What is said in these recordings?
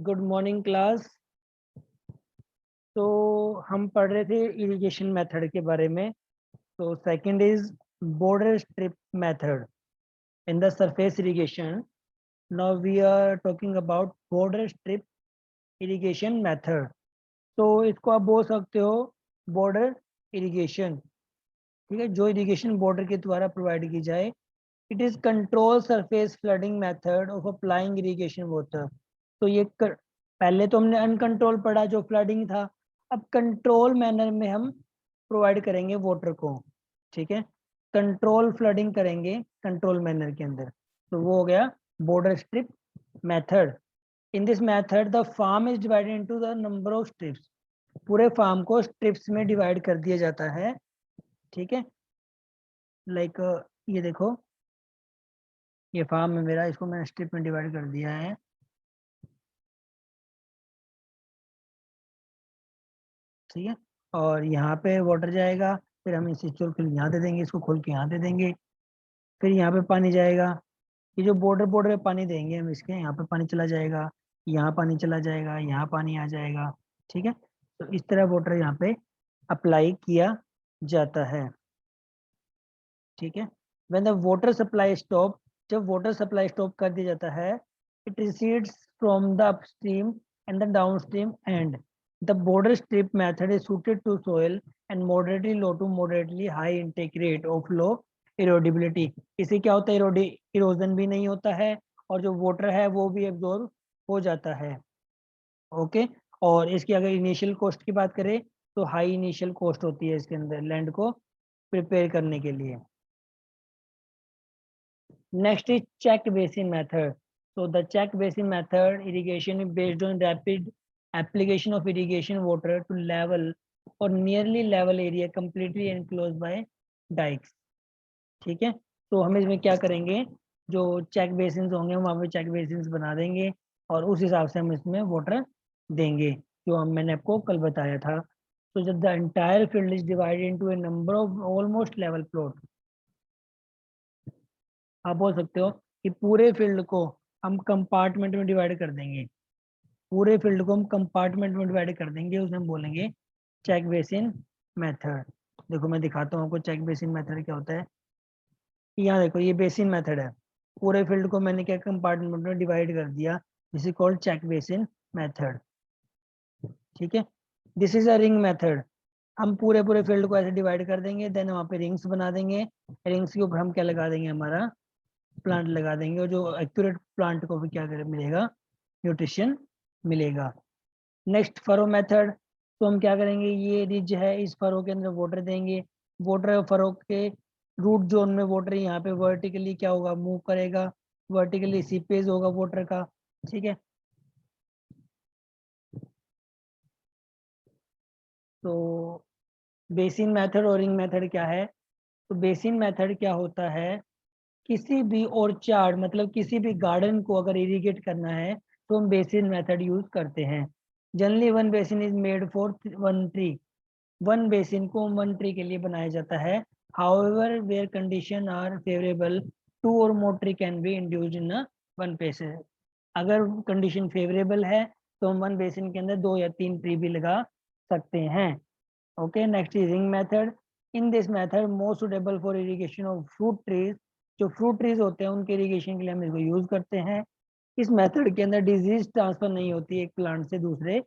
Good morning class. तो हम पढ़ रहे थे इरिगेशन मेथड के बारे में। तो second is border strip method in the surface irrigation. Now we are talking about border strip irrigation method. तो इसको आप बोल सकते हो बॉर्डर इरिगेशन, ठीक है, जो इरिगेशन बॉर्डर के द्वारा प्रोवाइड की जाए। It is control surface flooding method of applying irrigation water. तो पहले तो हमने अनकंट्रोल पढ़ा जो फ्लडिंग था। अब कंट्रोल मैनर में हम प्रोवाइड करेंगे वाटर को, ठीक है। कंट्रोल फ्लडिंग करेंगे कंट्रोल मैनर के अंदर। तो वो हो गया border strip method. In this method the farm is divided into the number of strips. पूरे फार्म को स्ट्रिप्स में डिवाइड कर दिया जाता है, ठीक है। लाइक ये देखो, ये फार्म है मेरा, इसको मैंने स्ट्रिप में डिवाइड कर दिया है, ठीक है। और यहाँ पे वाटर जाएगा, फिर हम इसे चोर के यहाँ दे देंगे, इसको खोल के यहाँ दे देंगे। फिर यहाँ पे पानी जाएगा, ये जो बॉर्डर बॉर्डर पे पानी देंगे हम इसके, यहाँ पे पानी चला जाएगा, यहाँ पानी चला जाएगा, यहाँ पानी आ जाएगा, ठीक है। तो इस तरह वाटर यहाँ पे अप्लाई किया जाता है, ठीक है। When the water supply stop, जब वाटर सप्लाई स्टॉप कर दिया जाता है, it recedes from the upstream end the downstream end the border strip method is suited to soil and moderately low to moderately high intake rate of low erodibility. इससे क्या होता है, erosion भी नहीं होता है और जो वाटर है वो भी एब्जॉर्ब हो जाता है, ओके। और इसकी अगर इनिशियल कॉस्ट की बात करें तो हाई इनिशियल कॉस्ट होती है इसके अंदर लैंड को प्रिपेयर करने के लिए। Next is check basin method. So the check basin method irrigation is based on rapid application of irrigation water to level or nearly level area completely enclosed by dikes, ठीक है। तो हम इसमें क्या करेंगे, जो चेक बेसिन होंगे वहाँ पे चेक बेसिन बना देंगे और उस हिसाब से हम इसमें वाटर देंगे, जो मैंने आपको कल बताया था। तो जब the entire field is divided into A number of almost level plot, आप बोल सकते हो कि पूरे फील्ड को हम कंपार्टमेंट में डिवाइड कर देंगे, पूरे फील्ड को हम कंपार्टमेंट में डिवाइड कर देंगे, उसे हम बोलेंगे चेक बेसिन मेथड। देखो मैं दिखाता हूँ आपको चेक बेसिन मेथड क्या होता है। यहाँ देखो ये बेसिन मेथड है, पूरे फील्ड को मैंने क्या कंपार्टमेंट में डिवाइड कर दिया, this is called check basin method, ठीक है। This is a ring method, हम पूरे पूरे फील्ड को ऐसे डिवाइड कर देंगे, देन वहाँ पे रिंग्स बना देंगे, रिंग्स के ऊपर हम क्या लगा देंगे, हमारा प्लांट लगा देंगे, और जो एक्यूरेट प्लांट को भी क्या करे मिलेगा, न्यूट्रिशन मिलेगा। Next furrow method. तो हम क्या करेंगे, ये रिज है, इस फरो के अंदर वाटर देंगे, वाटर फरो के रूट जोन में वाटर यहाँ पे वर्टिकली क्या होगा, मूव करेगा, वर्टिकली सीपेज होगा वाटर का, ठीक है। तो बेसिन मेथड और रिंग मेथड क्या है, तो बेसिन मेथड क्या होता है, किसी भी ऑर्चार्ड मतलब किसी भी गार्डन को अगर इरिगेट करना है तो हम बेसिन मेथड यूज करते हैं। Generally one basin is made for one tree, one basin को वन ट्री के लिए बनाया जाता है। However where condition are favourable, two or more tree can be induced in one basin. अगर कंडीशन फेवरेबल है तो हम वन बेसिन के अंदर 2 या 3 ट्री भी लगा सकते हैं, okay. Next is ring method. In this method most suitable for irrigation of fruit trees, जो फ्रूट ट्रीज होते हैं उनके इरिगेशन के लिए हम इसको यूज करते हैं। इस मेथड के अंदर डिजीज ट्रांसफर नहीं होती एक प्लांट से दूसरे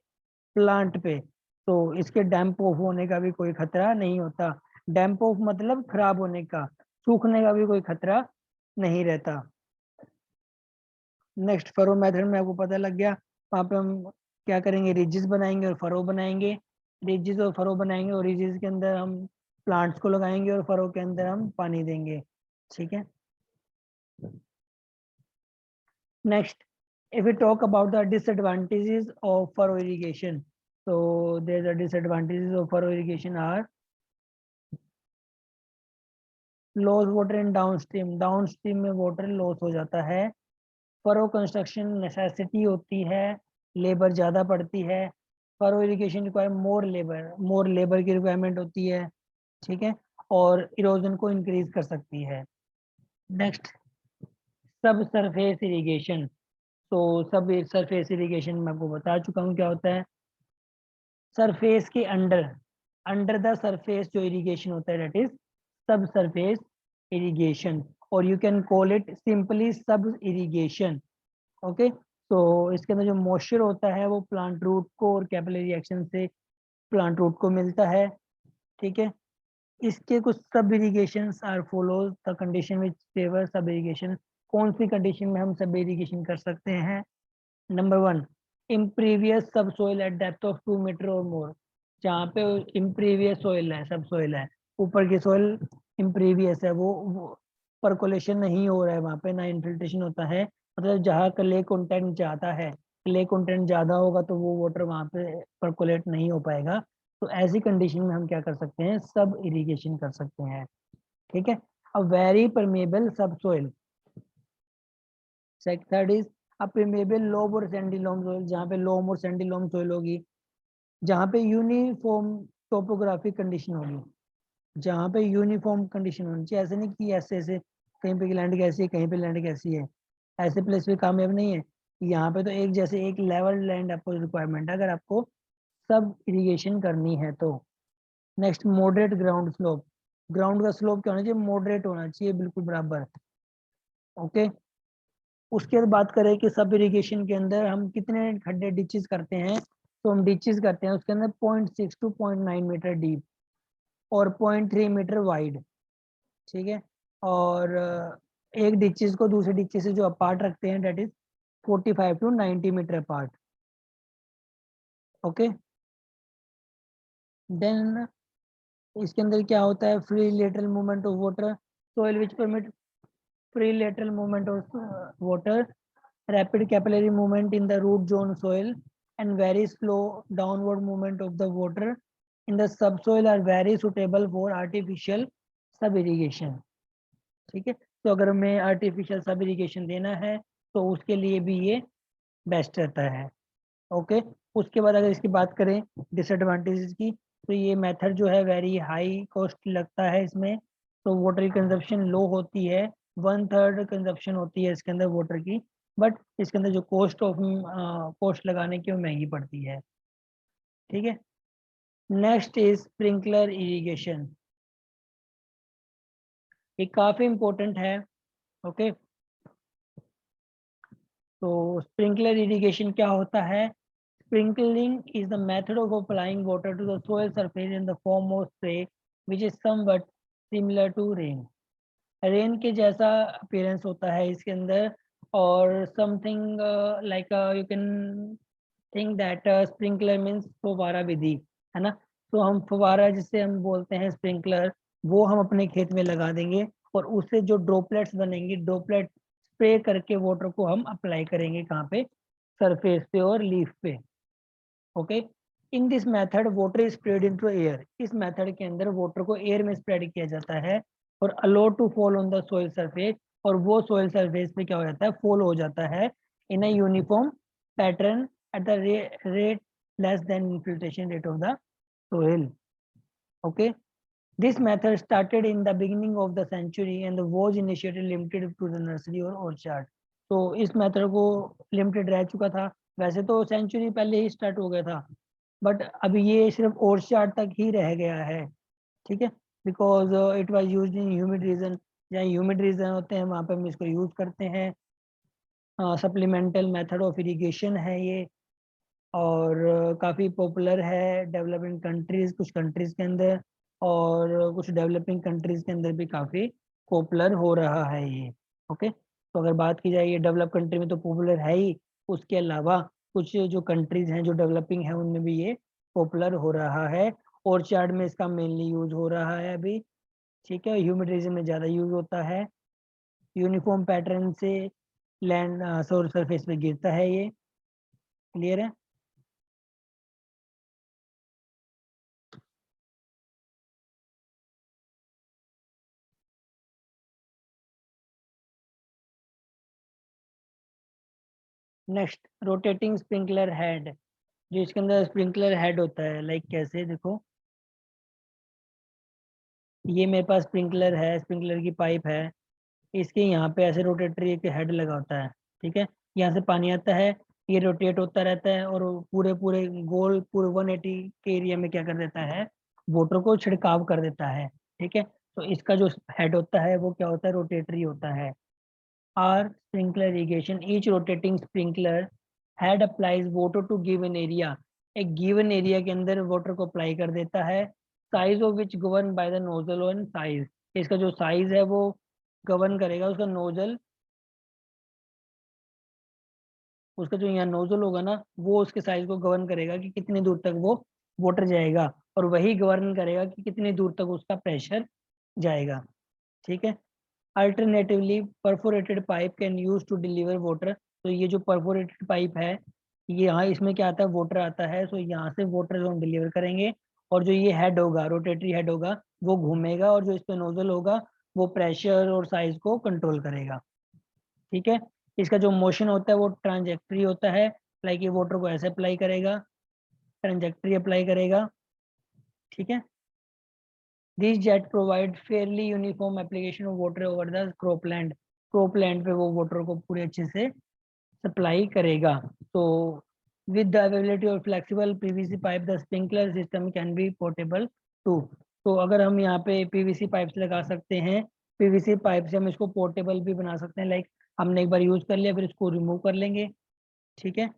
प्लांट पे, तो इसके डैम्प ऑफ होने का भी कोई खतरा नहीं होता। डैम्प ऑफ मतलब खराब होने का, सूखने का भी कोई खतरा नहीं रहता। नेक्स्ट फरो मेथड में आपको पता लग गया, वहाँ पे हम क्या करेंगे, रिजेस बनाएंगे और फरो बनाएंगे, रिजेस और फरो बनाएंगे और रिजेस के अंदर हम प्लांट्स को लगाएंगे और फरो के अंदर हम पानी देंगे, ठीक है। Next, if we talk about the disadvantages of furrow irrigation, so there's a disadvantages of furrow irrigation are loss water in downstream, downstream में वाटर लॉस हो जाता है। फरो कंस्ट्रक्शन नेसेसिटी होती है, लेबर ज़्यादा पड़ती है। Furrow irrigation require more labour की रिक्वायरमेंट होती है, ठीक है, और इरोजन को इंक्रीज कर सकती है। नेक्स्ट, सब सरफेस इरिगेशन। तो सब सरफेस इरिगेशन मैं आपको बता चुका हूँ क्या होता है। सरफेस के अंडर, अंडर द सरफेस जो इरिगेशन होता है दैट इज सब सरफेस इरिगेशन, और you can call it simply सब इरिगेशन। ओके, तो इसके अंदर जो मॉइस्चर होता है वो प्लांट रूट को और कैपिलरी एक्शन से प्लांट रूट को मिलता है। ठीक है, इसके कुछ sub irrigation are follows the condition which favour sub irrigation. कौन सी कंडीशन में हम सब इरिगेशन कर सकते हैं? Number one, impervious sub soil at depth of 2 metre और मोर। जहाँ पे इम्प्रीवियस सोइल है, सब सोइल है, ऊपर की सोइल इम्प्रीवियस है, वो परकोलेशन नहीं हो रहा है वहाँ पे, ना इन्फिल्ट्रेशन होता है। मतलब जहाँ क्ले कंटेंट ज़्यादा है, क्ले कंटेंट ज़्यादा होगा तो वो वाटर वहाँ पे परकोलेट नहीं हो पाएगा। तो ऐसी कंडीशन में हम क्या कर सकते हैं? सब इरिगेशन कर सकते हैं। ठीक है, a very permeable subsoil. Third is a permeable loam or sandy loam soil. जहाँ पे लोम और सैंडी लोम सोइल होगी, जहाँ पे यूनिफॉर्म टोपोग्राफिक कंडीशन होगी, जहाँ पे यूनिफॉर्म कंडीशन होनी चाहिए। ऐसे नहीं कि ऐसे ऐसे कहीं पे लैंड कैसी है, कहीं पे लैंड कैसी है, ऐसे प्लेस पे कामयाब नहीं है। यहाँ पे तो एक जैसे एक लेवल लैंड आपको रिक्वायरमेंट है अगर आपको सब इरिगेशन करनी है तो। Next, moderate ground slope. Ground का स्लोप क्या होना चाहिए? मॉडरेट होना चाहिए, बिल्कुल बराबर। ओके, उसके बाद बात करें कि सब इरिगेशन के अंदर हम कितने खड्डे डिचेस करते हैं, तो हम डिचेस करते हैं उसके अंदर 0.6 टू 0.9 मीटर डीप और 0.3 मीटर वाइड। ठीक है, और एक डिचेस को दूसरे डिचेस से जो अपार्ट रखते हैं that is 45 to 90 metre apart. Okay, then इसके अंदर क्या होता है? Free lateral movement of water soil which permit free lateral movement of water, rapid capillary movement in the root zone soil, and very slow downward movement of the water in the subsoil are very suitable for artificial sub irrigation। ठीक है, तो अगर हमें artificial सब irrigation देना है तो उसके लिए भी ये बेस्ट रहता है। ओके, उसके बाद अगर इसकी बात करें डिसएडवांटेजेस की, तो ये मेथड जो है वेरी हाई कॉस्ट लगता है इसमें। तो वाटर की कंजप्शन लो होती है, 1/3 कंजप्शन होती है इसके अंदर वाटर की, बट इसके अंदर जो कॉस्ट लगाने की वो महंगी पड़ती है। ठीक है, नेक्स्ट इज स्प्रिंकलर इरिगेशन। ये काफी इंपॉर्टेंट है। ओके, तो स्प्रिंकलर इरिगेशन क्या होता है? Sprinkling is the method of applying water to the soil surface in the form of spray, which is somewhat similar to rain. Rain के जैसा appearance होता है इसके अंदर, और something like you can think that sprinkler means फुवारा विधि, है ना। तो हम फुवारा जिसे हम बोलते हैं स्प्रिंकलर, वो हम अपने खेत में लगा देंगे और उससे जो ड्रॉपलेट्स बनेंगे, ड्रॉपलेट स्प्रे करके वाटर को हम अप्लाई करेंगे कहाँ पे? सरफेस पे और लीफ पे। Okay, in this method water is spread into air. इस मेथड के अंदर वाटर को एयर में स्प्रेड किया जाता है और allow to fall on the soil surface, और वो सोइल सरफेस पे क्या हो जाता है? फॉल हो जाता है in a uniform pattern at the rate less than infiltration rate of the soil. Okay, this method started in the beginning of the century and was initiated limited to the nursery और orchard. तो इस method को limited रह चुका था, वैसे तो century पहले ही स्टार्ट हो गया था, बट अभी ये सिर्फ ओरछाड़ तक ही रह गया है। ठीक है, because it was used in humid region. जहाँ ह्यूमिड रीजन होते हैं वहाँ पे हम इसको यूज करते हैं। सप्लीमेंटल मेथड ऑफ इरिगेशन है ये, और काफ़ी पॉपुलर है डेवलपिंग कंट्रीज, कुछ कंट्रीज के अंदर, और कुछ डेवलपिंग कंट्रीज के अंदर भी काफ़ी पॉपुलर हो रहा है ये। ओके, तो अगर बात की जाए ये डेवलप कंट्री में तो पॉपुलर है ही, उसके अलावा कुछ जो कंट्रीज हैं जो डेवलपिंग है उनमें भी ये पॉपुलर हो रहा है। ऑर्चार्ड में इसका मेनली यूज हो रहा है अभी। ठीक है, ह्यूमिड रीजन में ज़्यादा यूज होता है। यूनिफॉर्म पैटर्न से लैंड सोल सरफेस पे गिरता है ये। क्लियर है? Next, rotating sprinkler head. जो इसके अंदर स्प्रिंकलर हेड होता है, लाइक कैसे देखो, ये मेरे पास स्प्रिंकलर है, स्प्रिंकलर की पाइप है, इसके यहाँ पे ऐसे रोटेटरी एक हेड लगा होता है। ठीक है, यहाँ से पानी आता है, ये रोटेट होता रहता है और पूरे पूरे गोल पूरे 180 के एरिया में क्या कर देता है, वाटर को छिड़काव कर देता है। ठीक है, तो इसका जो हेड होता है वो क्या होता है, रोटेटरी होता है। Are sprinkler irrigation, each rotating sprinkler head applies water to given area, एक गिवन एरिया के अंदर वाटर को अप्लाई कर देता है। Size of which govern by the nozzle and size, इसका जो साइज है वो गवर्न करेगा उसका नोजल, उसका जो यहाँ नोजल होगा ना वो उसके साइज को गवर्न करेगा कि कितनी दूर तक वो वाटर जाएगा, और वही गवर्न करेगा कि कितनी दूर तक उसका प्रेशर जाएगा। ठीक है, alternatively perforated pipe can use to deliver water, तो ये जो परफोरेटेड पाइप है ये यहाँ इसमें क्या आता है, वाटर आता है, सो यहाँ से वाटर जो हम डिलीवर करेंगे, और जो ये हेड होगा रोटेटरी हेड होगा वो घूमेगा, और जो इस पे नोजल होगा वो प्रेशर और साइज को कंट्रोल करेगा। ठीक है, इसका जो मोशन होता है वो ट्रांजेक्टरी होता है, लाइक ये वाटर को ऐसे अप्लाई करेगा, ट्रांजेक्टरी अप्लाई करेगा। ठीक है, this jet provide Fairlie uniform application of water over the cropland, cropland पे वो वाटर को पूरे अच्छे से सप्लाई करेगा। तो with the availability of flexible PVC pipe the sprinkler system can be portable too, तो अगर हम यहाँ पे पीवीसी पाइप्स लगा सकते हैं, पीवीसी पाइप से हम इसको पोर्टेबल भी बना सकते हैं, लाइक हमने एक बार यूज कर लिया फिर इसको रिमूव कर लेंगे। ठीक है,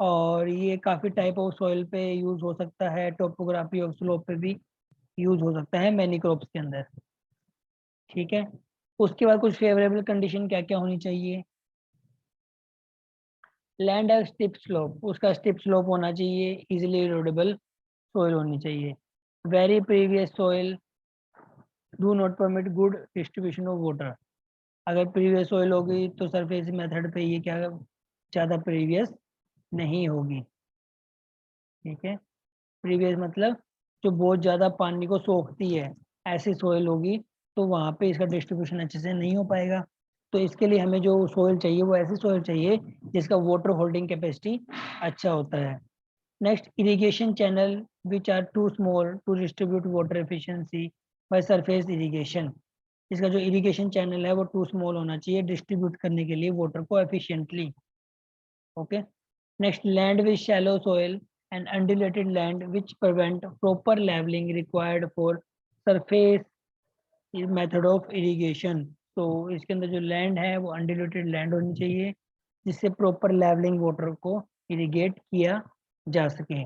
और ये काफ़ी टाइप ऑफ सॉइल पे यूज हो सकता है, टोपोग्राफी ऑफ स्लोप पे भी यूज हो सकता है मैनी क्रॉप्स के अंदर। ठीक है, उसके बाद कुछ फेवरेबल कंडीशन क्या क्या होनी चाहिए, लैंड है स्टिप स्लोप, उसका स्टिप स्लोप होना चाहिए, इजिली इरोडेबल सोइल होनी चाहिए, very previous soil do not permit good distribution of water, अगर प्रीवियस सोइल होगी तो सरफेस मेथड पे ये क्या ज़्यादा प्रीवियस नहीं होगी। ठीक है, प्रीवियस मतलब जो बहुत ज़्यादा पानी को सोखती है, ऐसी सोइल होगी तो वहाँ पे इसका डिस्ट्रीब्यूशन अच्छे से नहीं हो पाएगा। तो इसके लिए हमें जो सोइल चाहिए वो ऐसी सोइल चाहिए जिसका वाटर होल्डिंग कैपेसिटी अच्छा होता है। Next, irrigation channel which are too small to distribute water efficiency by surface irrigation, इसका जो इरिगेशन चैनल है वो टू स्मॉल होना चाहिए डिस्ट्रीब्यूट करने के लिए वाटर को efficiently. Okay, next, land with shallow soil and undulated land which prevent proper leveling required for surface method of irrigation, तो इसके अंदर जो लैंड है वो अनडिल्यूटेड लैंड होनी चाहिए जिससे प्रॉपर लेवलिंग वाटर को इरिगेट किया जा सके।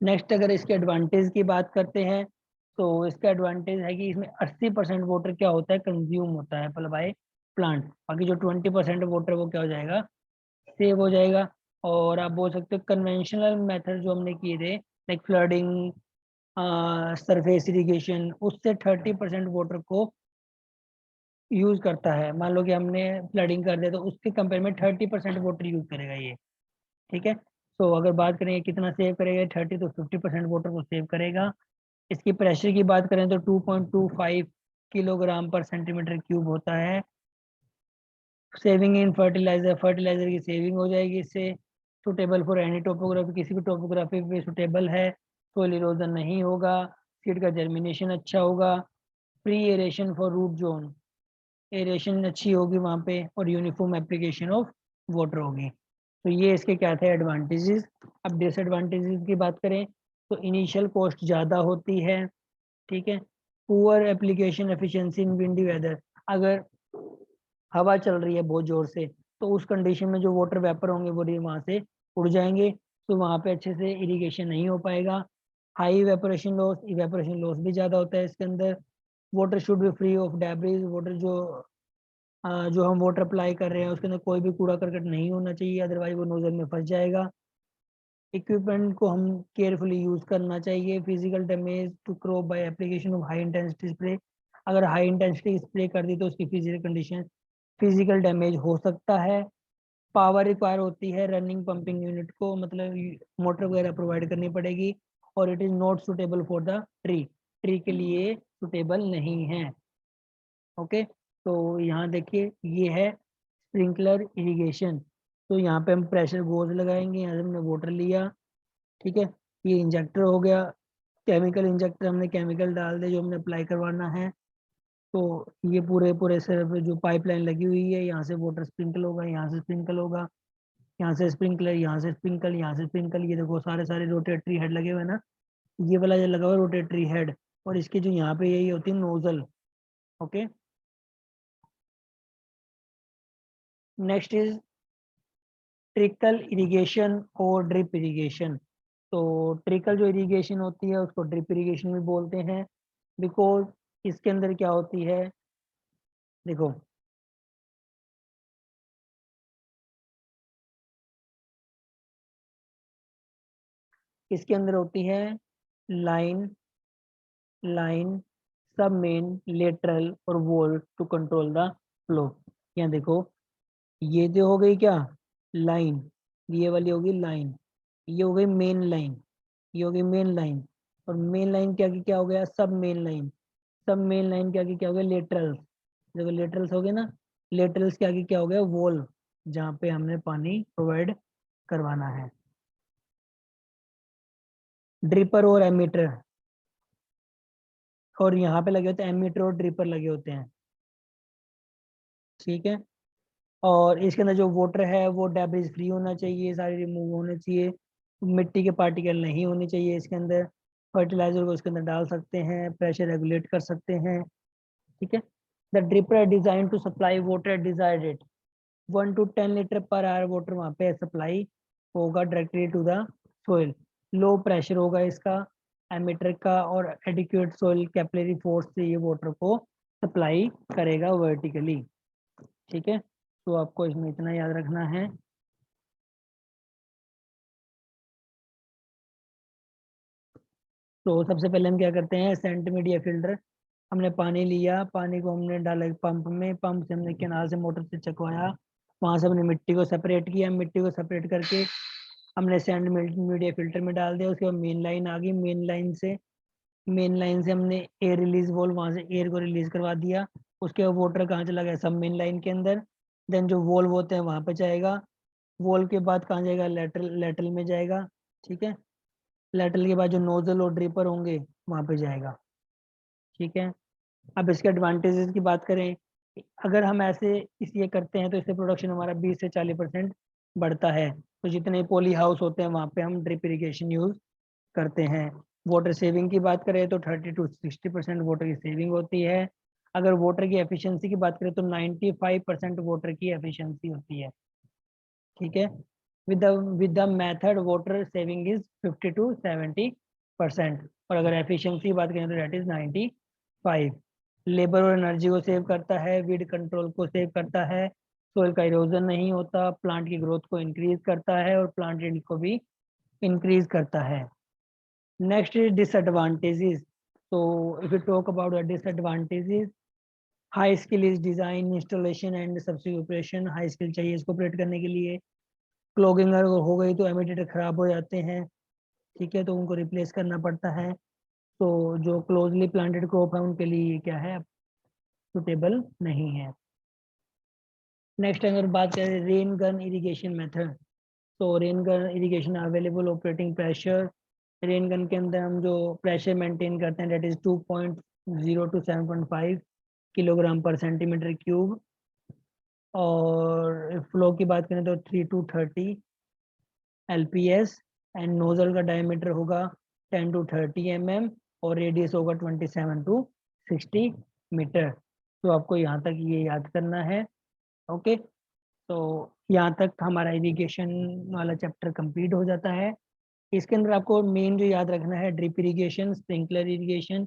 नेक्स्ट, अगर इसके एडवांटेज की बात करते हैं तो इसका एडवांटेज है कि इसमें 80% वाटर क्या होता है, कंज्यूम होता है बाय प्लांट, बाकी जो 20% वाटर वो क्या हो जाएगा, सेव हो जाएगा। और आप बोल सकते हो कन्वेंशनल मेथड जो हमने किए थे लाइक फ्लडिंग, सरफेस इरिगेशन, उससे 30% वाटर को यूज करता है, मान लो कि हमने फ्लडिंग कर दिया तो उसके कंपेयर में 30% वाटर यूज करेगा ये। ठीक है, तो अगर बात करें कितना सेव करेगा 30, तो 50% वाटर को सेव करेगा। इसकी प्रेशर की बात करें तो 2.25 किलोग्राम पर सेंटीमीटर क्यूब होता है। सेविंग इन फर्टिलाइजर, फर्टिलाइजर की सेविंग हो जाएगी इससे। सुटेबल फॉर एनी टोपोग्राफी, किसी भी टोपोग्राफी पे सुटेबल है, सोइल इरोजन नहीं होगा, सीड का जर्मिनेशन अच्छा होगा, pre aeration for root zone, aeration अच्छी होगी वहाँ पे, और यूनिफॉर्म एप्लीकेशन ऑफ वाटर होगी। तो ये इसके क्या थे एडवांटेजेस। अब डिसएडवांटेजेस की बात करें तो इनिशियल कॉस्ट ज़्यादा होती है। ठीक है, पुअर एप्लीकेशन एफिशिएंसी इन विंडी वेदर, अगर हवा चल रही है बहुत जोर से तो उस कंडीशन में जो वाटर वेपर होंगे वो वहां से उड़ जाएंगे, तो वहां पे अच्छे से इरिगेशन नहीं हो पाएगा। High evaporation loss, evaporation loss भी ज़्यादा होता है इसके अंदर। Water should be free of debris, water जो हम वाटर अप्लाई कर रहे हैं उसके अंदर कोई भी कूड़ा करकट नहीं होना चाहिए, अदरवाइज वो नोजल में फंस जाएगा। इक्विपमेंट को हम केयरफुली यूज करना चाहिए। Physical damage to crop by application of high intensity spray, अगर हाई इंटेंसिटी स्प्रे कर दी तो उसकी फिजिकल कंडीशन, फिजिकल डैमेज हो सकता है। पावर रिक्वायर होती है रनिंग पंपिंग यूनिट को, मतलब मोटर वगैरह प्रोवाइड करनी पड़ेगी। और it is not suitable for the tree, tree के लिए सुटेबल नहीं है। ओके, तो यहाँ देखिए ये है स्प्रिंकलर इरिगेशन, तो यहाँ पे हम प्रेशर गोज लगाएंगे, यहाँ से हमने वाटर लिया। ठीक है, ये इंजेक्टर हो गया, केमिकल इंजेक्टर हमने केमिकल डाल दे जो हमने अप्लाई करवाना है। तो ये पूरे पूरे सिर्फ जो पाइपलाइन लगी हुई है यहाँ से वाटर स्प्रिंकल होगा, यहाँ से स्प्रिंकल होगा, यहाँ से स्प्रिंकलर, यहाँ से स्प्रिंकल, यहाँ से स्प्रिंकल, ये देखो सारे सारे रोटेटरी हेड लगे हुए हैं ना, ये वाला जो लगा हुआ है रोटेटरी हेड, और इसके जो यहाँ पे यही होती है nozzle. Okay, next is trickle irrigation और ड्रिप इरिगेशन। तो ट्रिकल जो इरिगेशन होती है उसको ड्रिप इरिगेशन भी बोलते हैं, बिकॉज इसके अंदर क्या होती है, देखो इसके अंदर होती है लाइन, लाइन, सब मेन, लेटरल और वोल टू कंट्रोल द फ्लो। यहाँ देखो, ये जो हो गई क्या लाइन, ये वाली होगी लाइन, ये हो गई मेन लाइन, ये हो गई मेन लाइन, और मेन लाइन क्या की क्या हो गया सब मेन लाइन, सब मेन लाइन क्या की क्या हो गया लेटरल्स। देखो लेटरल्स हो गए ना, लेटरल्स क्या की क्या हो गया वॉल, जहाँ पे हमने पानी प्रोवाइड करवाना है। ड्रिपर और एमीटर, और यहाँ पे लगे होते हैं एमीटर और ड्रिपर लगे होते हैं, ठीक है। और इसके अंदर जो वाटर है वो डेब्रिज फ्री होना चाहिए, सारे रिमूव होने चाहिए, मिट्टी के पार्टिकल नहीं होने चाहिए इसके अंदर। फर्टिलाइजर को इसके अंदर डाल सकते हैं, प्रेशर रेगुलेट कर सकते हैं, ठीक है। द ड्रिपर है design to supply water at desired rate, 1 to 10 litre per hour water वहाँ पे सप्लाई होगा directly to the soil. Low pressure होगा इसका एमीटर का, और एडिक्वेट सोइल कैपिलरी फोर्स से ये वाटर को सप्लाई करेगा वर्टिकली, ठीक है। तो आपको इसमें इतना याद रखना है। तो सबसे पहले हम क्या करते हैं, सेंट मीडिया फिल्टर, हमने पानी लिया, पानी को हमने डाला पंप में, पंप से हमने केनाल से मोटर से चकवाया, वहां से हमने मिट्टी को सेपरेट किया, मिट्टी को सेपरेट करके हमने सैंड मीडिया फिल्टर में डाल दिया। उसके बाद मेन लाइन आ गई, मेन लाइन से हमने एयर रिलीज वॉल्व, वहां से एयर को रिलीज करवा दिया। उसके बाद वाटर कहाँ चला गया सब मेन लाइन के अंदर, देन जो वॉल्व होते हैं वहां पे जाएगा, वॉल्व के बाद कहाँ जाएगा लेटरल, लेटरल में जाएगा, ठीक है। लेटरल के बाद जो नोजल और ड्रिपर होंगे वहां पे जाएगा, ठीक है। अब इसके एडवांटेजेस की बात करें, अगर हम ऐसे इसलिए करते हैं तो इससे प्रोडक्शन हमारा 20 से 40% बढ़ता है। तो जितने पॉली हाउस होते हैं वहाँ पे हम ड्रिप इरिगेशन यूज करते हैं। वाटर सेविंग की बात करें तो 30 to 60% वाटर की सेविंग होती है। अगर वाटर की एफिशिएंसी की बात करें तो 95% वाटर की एफिशिएंसी होती है, ठीक है। With the method water saving is 50 to 70%, और अगर एफिशिएंसी की बात करें तो दैट इज 95। लेबर और एनर्जी को सेव करता है, वीड कंट्रोल को सेव करता है, सोइल का इरोजन नहीं होता, प्लांट की ग्रोथ को इंक्रीज करता है, और प्लांट यील्ड को भी इंक्रीज करता है। Next is disadvantages. तो if you talk about the disadvantages, high skill is design installation and subsidy operation, high skill चाहिए इसको ऑपरेट करने के लिए। क्लॉगिंग अगर हो गई तो एमिटेटर खराब हो जाते हैं, ठीक है, तो उनको रिप्लेस करना पड़ता है। तो जो क्लोजली प्लांटेड क्रॉप है उनके लिए ये क्या है, सुटेबल नहीं है। नेक्स्ट अगर बात करें रेन गन इरिगेशन मेथड, तो rain gun irrigation available operating pressure, rain gun के अंदर हम जो प्रेशर मेंटेन करते हैं डेट इज 2.0 to 7.5 किलोग्राम पर सेंटीमीटर क्यूब, और फ्लो की बात करें तो 3 to 30 LPS, एंड नोजल का डायमीटर होगा 10 to 30 mm, और रेडियस होगा 27 to 60 मीटर। तो आपको यहाँ तक ये याद करना है, ओके। तो यहाँ तक हमारा इरिगेशन वाला चैप्टर कंप्लीट हो जाता है। इसके अंदर आपको मेन जो याद रखना है ड्रिप इरिगेशन, स्प्रिंकलर इरिगेशन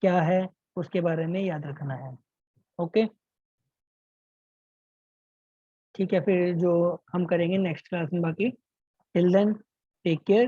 क्या है उसके बारे में याद रखना है, ओके। ठीक है, फिर जो हम करेंगे नेक्स्ट क्लास में बाकी। Till then take care.